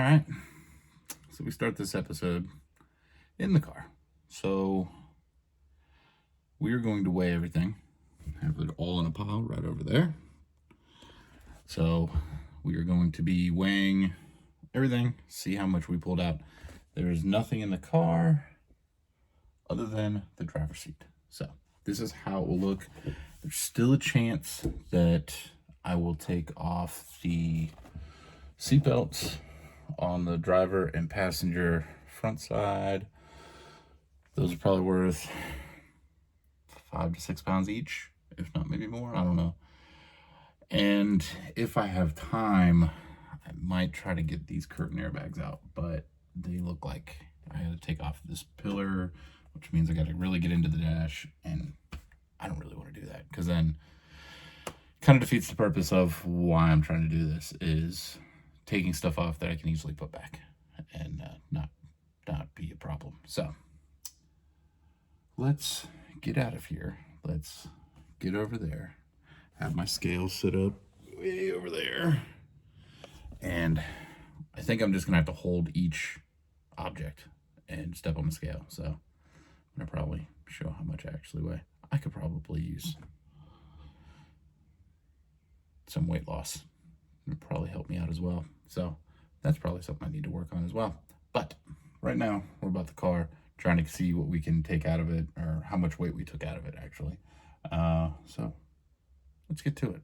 right. So we start this episode in the car. So we are going to weigh everything. Have it all in a pile right over there. So we are going to be weighing everything, see how much we pulled out. There's nothing in the car other than the driver's seat. So this is how it will look. There's still a chance that I will take off the seatbelts on the driver and passenger front side. Those are probably worth 5 to 6 pounds each, if not maybe more, I don't know. And if I have time, I might try to get these curtain airbags out, but they look like I gotta take off this pillar, which means I gotta really get into the dash, and I don't really want to do that, because then kind of defeats the purpose of why I'm trying to do this, is taking stuff off that I can easily put back and not be a problem. So let's get out of here. Let's get over there, have my scale set up way over there, and I think I'm just gonna have to hold each object and step on the scale. So I'm gonna probably show how much I actually weigh. I could probably use some weight loss. It'd probably help me out as well. So that's probably something I need to work on as well. But right now we're about the car, trying to see what we can take out of it, or how much weight we took out of it actually. So let's get to it.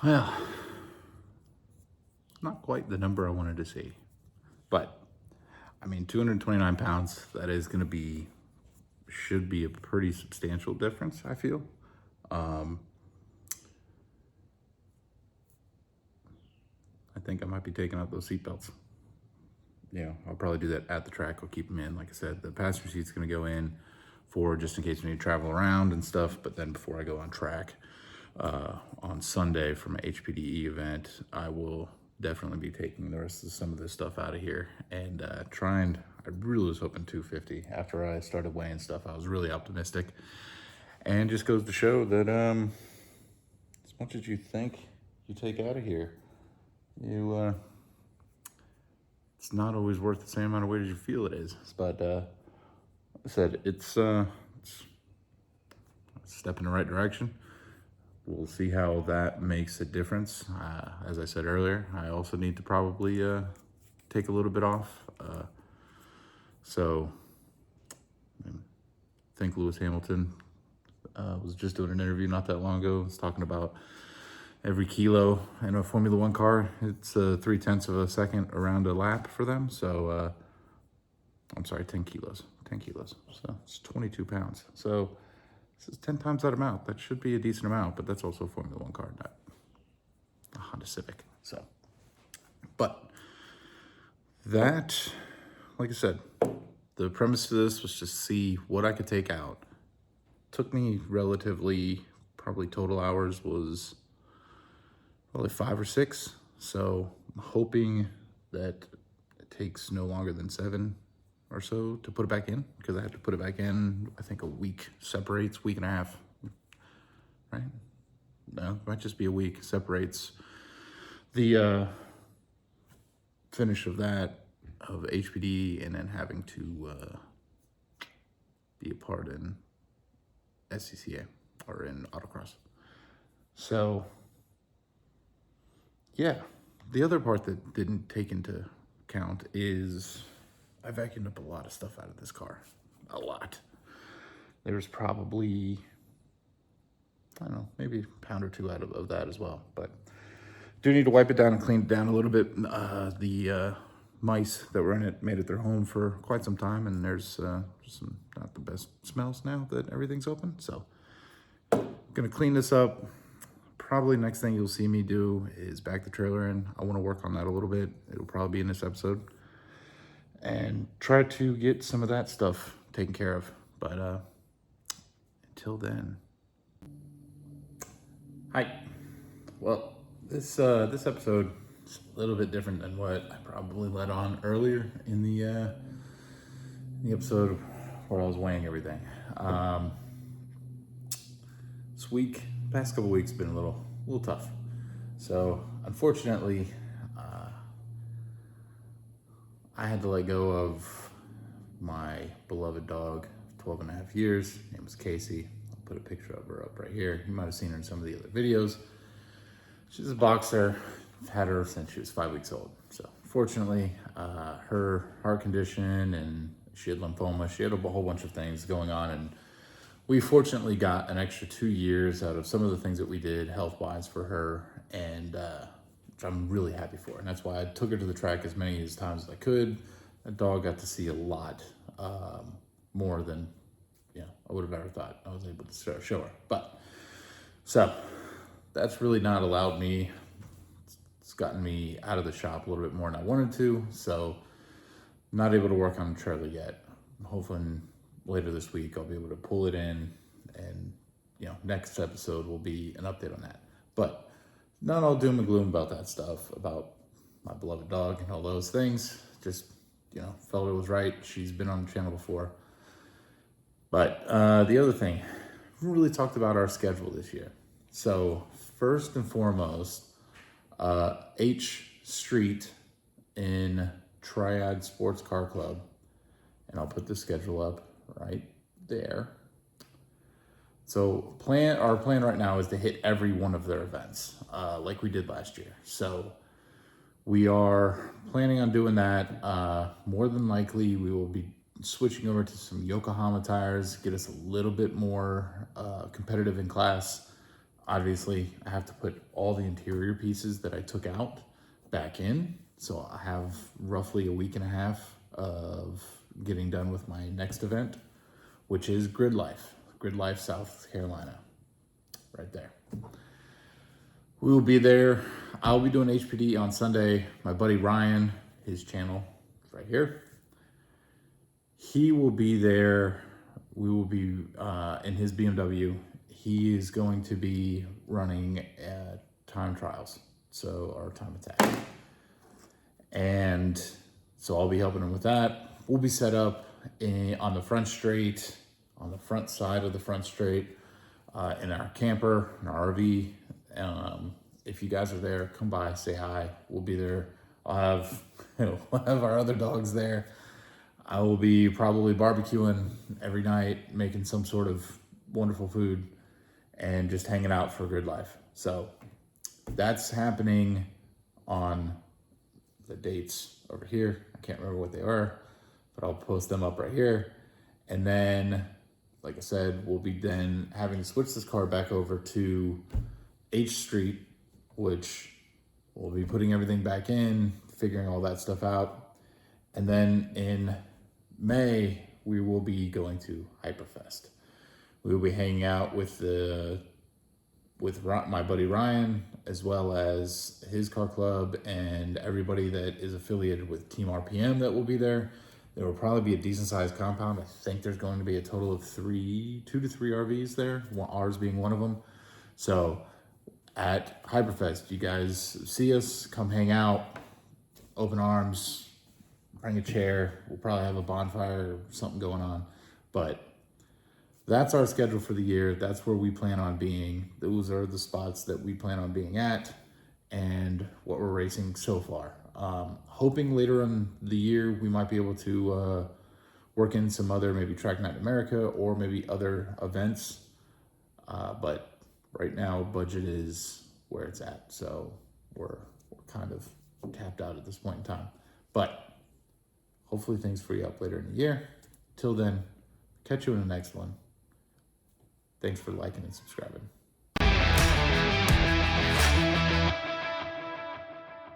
Well, not quite the number I wanted to see, but I mean, 229 pounds, that is going to be, should be a pretty substantial difference, I feel. I think I might be taking out those seatbelts. Yeah, I'll probably do that at the track. I'll keep them in. Like I said, the passenger seat's going to go in for just in case we need to travel around and stuff. But then before I go on track on Sunday for my HPDE event, I will definitely be taking the rest of some of this stuff out of here and trying. I really was hoping 250 after I started weighing stuff. I was really optimistic, and just goes to show that as much as you think you take out of here, it's not always worth the same amount of weight as you feel it is. But like I said, it's a step in the right direction. We'll see how that makes a difference. As I said earlier, I also need to probably take a little bit off. So I think Lewis Hamilton was just doing an interview not that long ago. He's talking about every kilo in a Formula One car, it's 0.3 of a second around a lap for them. So I'm sorry, 10 kilos. So it's 22 pounds. So this is 10 times that amount. That should be a decent amount, but that's also a Formula One car, not a Honda Civic. So, but that, like I said, the premise to this was just see what I could take out. Took me relatively, probably total hours was probably 5 or 6. So I'm hoping that it takes no longer than 7 or so to put it back in, because I have to put it back in, I think a week separates, week and a half, right? No, it might just be a week separates the finish of that, of HPD, and then having to be a part in SCCA or in Autocross. So yeah, the other part that didn't take into account is I vacuumed up a lot of stuff out of this car. A lot. There's probably, I don't know, maybe a pound or two out of that as well. But Do need to wipe it down and clean it down a little bit. The mice that were in it made it their home for quite some time, and there's just some not the best smells now that everything's open. So I'm gonna clean this up. Probably next thing you'll see me do is back the trailer in. I want to work on that a little bit. It'll probably be in this episode, and try to get some of that stuff taken care of. But until then, hi. Well, this episode is a little bit different than what I probably led on earlier in the episode where I was weighing everything. This past couple weeks, been a little tough. So unfortunately, I had to let go of my beloved dog of 12 and a half years. Her name was Casey. I'll put a picture of her up right here. You might have seen her in some of the other videos. She's a boxer. I've had her since she was 5 weeks old. So fortunately, her heart condition, and she had lymphoma. She had a whole bunch of things going on, and we fortunately got an extra 2 years out of some of the things that we did health-wise for her, and which I'm really happy for. And that's why I took her to the track as many times as I could. That dog got to see a lot more than I would have ever thought I was able to show her. But so that's really not allowed me. It's gotten me out of the shop a little bit more than I wanted to. So not able to work on the trailer yet. Hopefully later this week I'll be able to pull it in, and next episode will be an update on that. But not all doom and gloom about that stuff, about my beloved dog and all those things. Just felt it was right. She's been on the channel before. But the other thing, we really talked about our schedule this year. So first and foremost, H Street in Triad Sports Car Club, and I'll put the schedule up right there. So our plan right now is to hit every one of their events, like we did last year. So we are planning on doing that. More than likely, we will be switching over to some Yokohama tires, get us a little bit more competitive in class. Obviously, I have to put all the interior pieces that I took out back in. So I have roughly a week and a half of getting done with my next event, which is Grid Life, South Carolina, right there. We will be there. I'll be doing HPD on Sunday. My buddy Ryan, his channel right here, he will be there. We will be in his BMW. He is going to be running time trials, so our time attack. And so I'll be helping him with that. We'll be set up on the front straight, on the front side of the front straight, in our camper, in our RV. If you guys are there, come by, say hi. We'll be there. We'll have our other dogs there. I will be probably barbecuing every night, making some sort of wonderful food, and just hanging out for Grid Life. So that's happening on the dates over here. I can't remember what they are, but I'll post them up right here. And then, like I said, we'll be then having to switch this car back over to H Street, which we'll be putting everything back in, figuring all that stuff out. And then in May, we will be going to Hyperfest. We will be hanging out with my buddy Ryan, as well as his car club and everybody that is affiliated with Team RPM that will be there. There will probably be a decent sized compound. I think there's going to be a total of 2 to 3 RVs there, ours being one of them. So at Hyperfest, you guys see us, come hang out, open arms, bring a chair. We'll probably have a bonfire or something going on. But that's our schedule for the year. That's where we plan on being. Those are the spots that we plan on being at and what we're racing so far. Hoping later in the year we might be able to work in some other, maybe Track Night America or maybe other events. But right now, budget is where it's at. So we're kind of tapped out at this point in time. But hopefully things free up later in the year. Till then, catch you in the next one. Thanks for liking and subscribing.